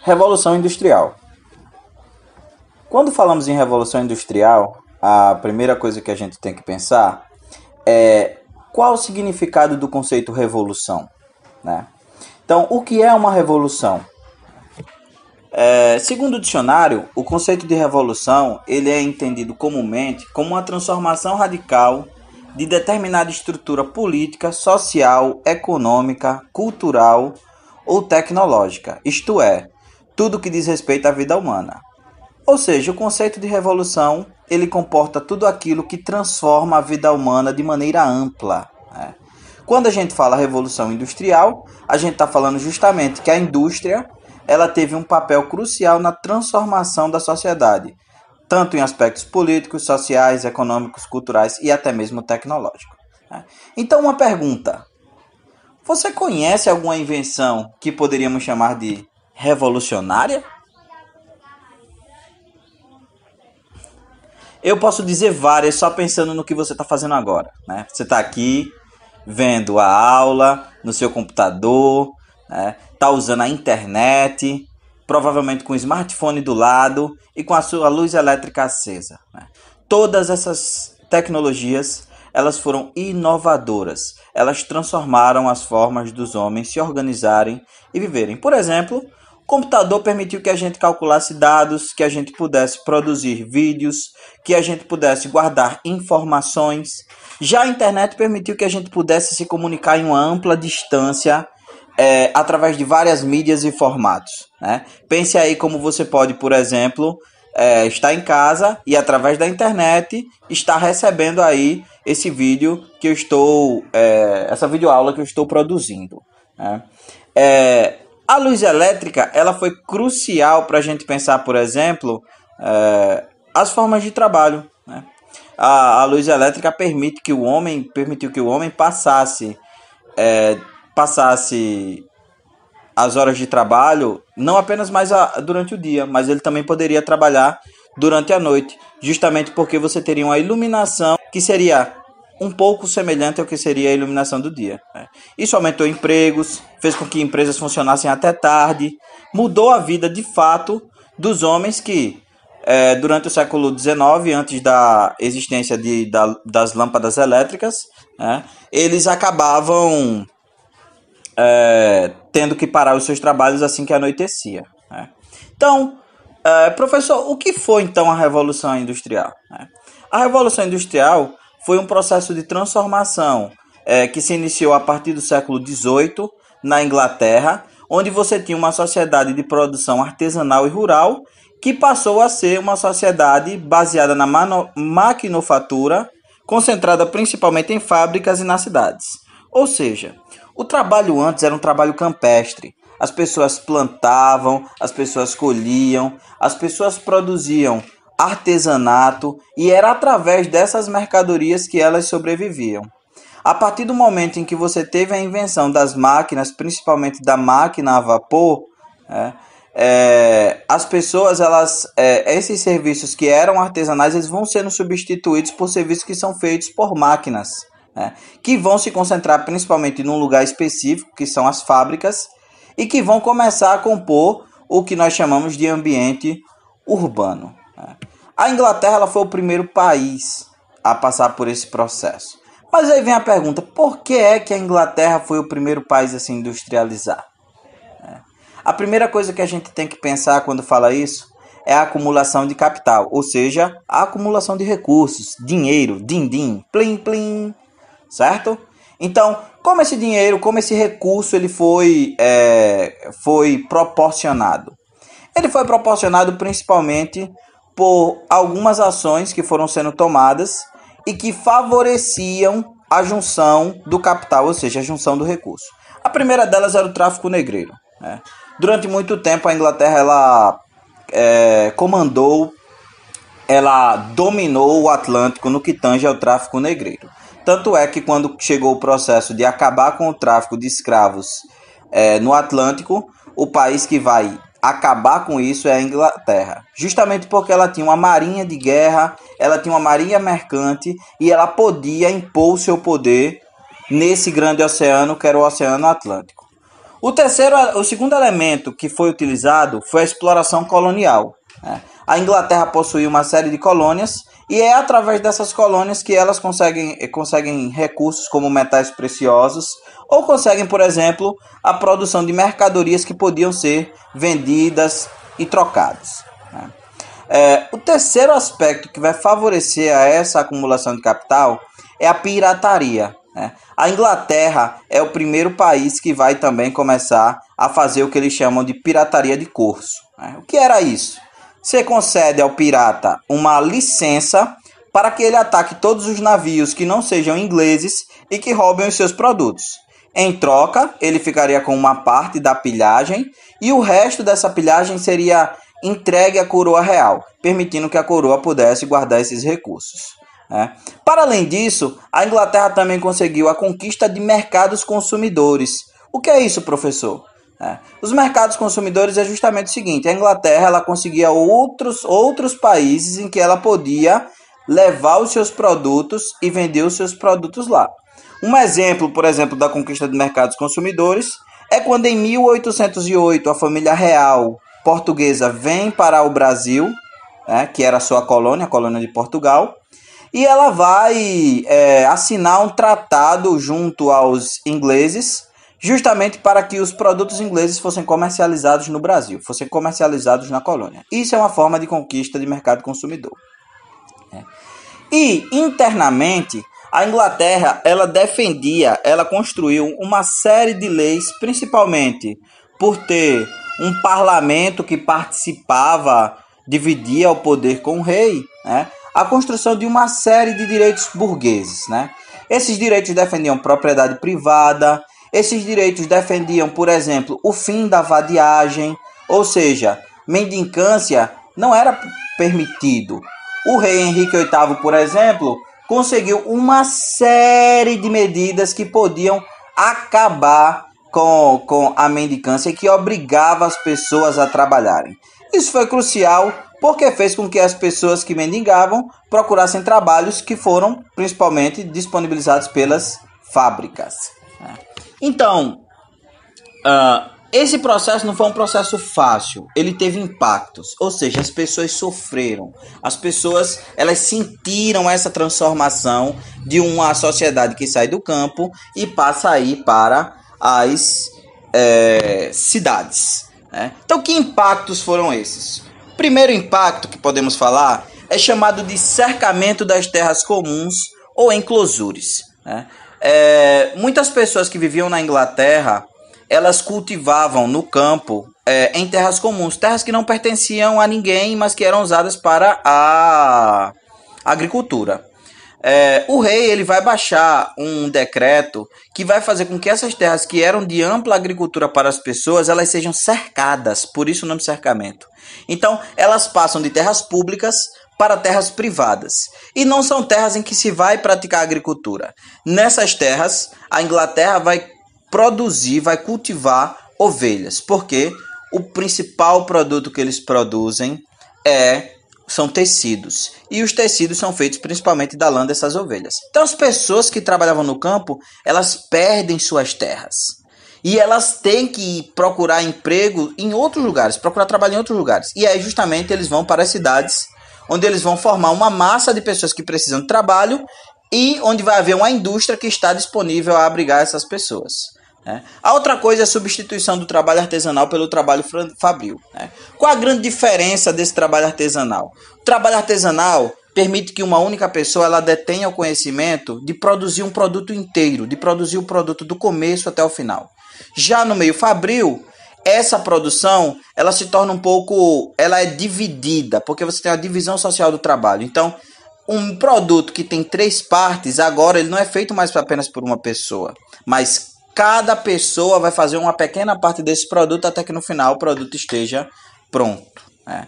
Revolução Industrial. Quando falamos em Revolução Industrial, a primeira coisa que a gente tem que pensar é qual o significado do conceito revolução, né? Então, o que é uma revolução? Segundo o dicionário, o conceito de revolução ele é entendido comumente como uma transformação radical de determinada estrutura política, social, econômica, cultural ou tecnológica, isto é, tudo que diz respeito à vida humana. Ou seja, o conceito de revolução ele comporta tudo aquilo que transforma a vida humana de maneira ampla, né? Quando a gente fala revolução industrial, a gente está falando justamente que a indústria ela teve um papel crucial na transformação da sociedade, tanto em aspectos políticos, sociais, econômicos, culturais e até mesmo tecnológicos, né? Então, uma pergunta: você conhece alguma invenção que poderíamos chamar de revolucionária? Eu posso dizer várias só pensando no que você está fazendo agora, né? Você está aqui vendo a aula no seu computador, né? Tá usando a internet, provavelmente com o smartphone do lado e com a sua luz elétrica acesa, né? Todas essas tecnologias, elas foram inovadoras. Elas transformaram as formas dos homens se organizarem e viverem. Por exemplo, o computador permitiu que a gente calculasse dados, que a gente pudesse produzir vídeos, que a gente pudesse guardar informações. Já a internet permitiu que a gente pudesse se comunicar em uma ampla distância através de várias mídias e formatos, né? Pense aí como você pode, por exemplo, estar em casa e através da internet estar recebendo aí esse vídeo que eu estou, essa videoaula que eu estou produzindo, né? A luz elétrica ela foi crucial para a gente pensar, por exemplo, as formas de trabalho, né? A luz elétrica permitiu que o homem passasse as horas de trabalho não apenas mais durante o dia, mas ele também poderia trabalhar durante a noite, justamente porque você teria uma iluminação que seria um pouco semelhante ao que seria a iluminação do dia, né? Isso aumentou empregos, fez com que empresas funcionassem até tarde, mudou a vida de fato dos homens que durante o século XIX, antes da existência das lâmpadas elétricas, né, eles acabavam tendo que parar os seus trabalhos assim que anoitecia, né? Então, professor, o que foi então a Revolução Industrial, né? A Revolução Industrial foi um processo de transformação que se iniciou a partir do século XVIII na Inglaterra, onde você tinha uma sociedade de produção artesanal e rural que passou a ser uma sociedade baseada na maquinofatura, concentrada principalmente em fábricas e nas cidades. Ou seja, o trabalho antes era um trabalho campestre. As pessoas plantavam, as pessoas colhiam, as pessoas produziam artesanato e era através dessas mercadorias que elas sobreviviam. A partir do momento em que você teve a invenção das máquinas, principalmente da máquina a vapor, as pessoas, esses serviços que eram artesanais, eles vão sendo substituídos por serviços que são feitos por máquinas, né, que vão se concentrar principalmente num lugar específico, que são as fábricas, e que vão começar a compor o que nós chamamos de ambiente urbano, né. A Inglaterra ela foi o primeiro país a passar por esse processo. Mas aí vem a pergunta, por que é que a Inglaterra foi o primeiro país a se industrializar? A primeira coisa que a gente tem que pensar quando fala isso é a acumulação de capital, ou seja, a acumulação de recursos, dinheiro, din-din, plim-plim, certo? Então, como esse dinheiro, como esse recurso ele foi proporcionado? Ele foi proporcionado principalmente por algumas ações que foram sendo tomadas e que favoreciam a junção do capital, ou seja, a junção do recurso. A primeira delas era o tráfico negreiro, né? Durante muito tempo a Inglaterra ela dominou o Atlântico no que tange ao tráfico negreiro. Tanto é que quando chegou o processo de acabar com o tráfico de escravos no Atlântico, o país que vai acabar com isso é a Inglaterra. Justamente porque ela tinha uma marinha de guerra, ela tinha uma marinha mercante e ela podia impor o seu poder nesse grande oceano que era o Oceano Atlântico. O segundo elemento que foi utilizado foi a exploração colonial, né? A Inglaterra possuía uma série de colônias e é através dessas colônias que elas conseguem recursos como metais preciosos ou conseguem, por exemplo, a produção de mercadorias que podiam ser vendidas e trocadas, né? O terceiro aspecto que vai favorecer a essa acumulação de capital é a pirataria, né? A Inglaterra é o primeiro país que vai também começar a fazer o que eles chamam de pirataria de curso, né? O que era isso? Você concede ao pirata uma licença para que ele ataque todos os navios que não sejam ingleses e que roubem os seus produtos. Em troca, ele ficaria com uma parte da pilhagem e o resto dessa pilhagem seria entregue à coroa real, permitindo que a coroa pudesse guardar esses recursos, né? Para além disso, a Inglaterra também conseguiu a conquista de mercados consumidores. O que é isso, professor? Os mercados consumidores é justamente o seguinte: a Inglaterra ela conseguia outros países em que ela podia levar os seus produtos e vender os seus produtos lá. Um exemplo, por exemplo, da conquista de mercados consumidores é quando em 1808 a família real portuguesa vem para o Brasil, né, que era a sua colônia, a colônia de Portugal, e ela vai assinar um tratado junto aos ingleses, justamente para que os produtos ingleses fossem comercializados no Brasil, fossem comercializados na colônia. Isso é uma forma de conquista de mercado consumidor. E, internamente, a Inglaterra, ela construiu uma série de leis, principalmente por ter um parlamento que participava, dividia o poder com o rei, né? A construção de uma série de direitos burgueses, né? Esses direitos defendiam propriedade privada, esses direitos defendiam, por exemplo, o fim da vadiagem, ou seja, mendicância não era permitido. O rei Henrique VIII, por exemplo, conseguiu uma série de medidas que podiam acabar com a mendicância e que obrigava as pessoas a trabalharem. Isso foi crucial porque fez com que as pessoas que mendigavam procurassem trabalhos que foram principalmente disponibilizados pelas fábricas. Então, esse processo não foi um processo fácil, ele teve impactos, ou seja, as pessoas sofreram, as pessoas elas sentiram essa transformação de uma sociedade que sai do campo e passa a ir para as cidades, né? Então, que impactos foram esses? O primeiro impacto que podemos falar é chamado de cercamento das terras comuns ou enclosures, né? Muitas pessoas que viviam na Inglaterra, elas cultivavam no campo em terras comuns, terras que não pertenciam a ninguém, mas que eram usadas para a agricultura. O rei ele vai baixar um decreto que vai fazer com que essas terras que eram de ampla agricultura para as pessoas, elas sejam cercadas, por isso o nome cercamento. Então, elas passam de terras públicas para terras privadas. E não são terras em que se vai praticar agricultura. Nessas terras, a Inglaterra vai produzir, vai cultivar ovelhas, porque o principal produto que eles produzem são tecidos. E os tecidos são feitos principalmente da lã dessas ovelhas. Então as pessoas que trabalhavam no campo, elas perdem suas terras. E elas têm que procurar emprego em outros lugares, procurar trabalho em outros lugares. E aí justamente eles vão para as cidades, onde eles vão formar uma massa de pessoas que precisam de trabalho e onde vai haver uma indústria que está disponível a abrigar essas pessoas. A outra coisa é a substituição do trabalho artesanal pelo trabalho fabril. Qual a grande diferença desse trabalho artesanal? O trabalho artesanal permite que uma única pessoa ela detenha o conhecimento de produzir um produto inteiro, de produzir o produto do começo até o final. Já no meio fabril, essa produção ela se torna ela é dividida, porque você tem a divisão social do trabalho. Então, um produto que tem 3 partes, agora ele não é feito mais apenas por uma pessoa, mas cada pessoa vai fazer uma pequena parte desse produto até que no final o produto esteja pronto.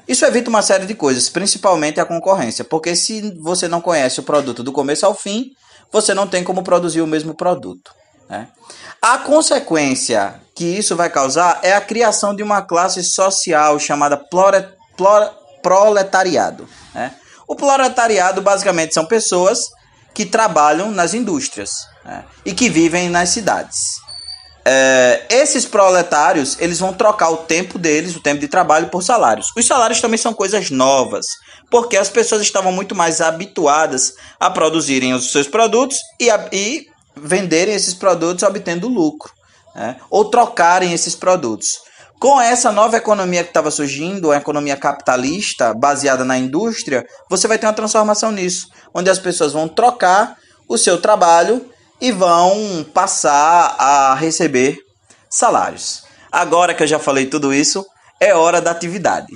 Isso evita uma série de coisas, principalmente a concorrência, porque se você não conhece o produto do começo ao fim, você não tem como produzir o mesmo produto. A consequência que isso vai causar é a criação de uma classe social chamada proletariado. O proletariado basicamente são pessoas que trabalham nas indústrias e que vivem nas cidades. esses proletários, eles vão trocar o tempo deles, o tempo de trabalho, por salários. Os salários também são coisas novas, porque as pessoas estavam muito mais habituadas a produzirem os seus produtos e venderem esses produtos obtendo lucro, né? Ou trocarem esses produtos. Com essa nova economia que estava surgindo, a economia capitalista baseada na indústria, você vai ter uma transformação nisso, onde as pessoas vão trocar o seu trabalho e vão passar a receber salários. Agora que eu já falei tudo isso, é hora da atividade.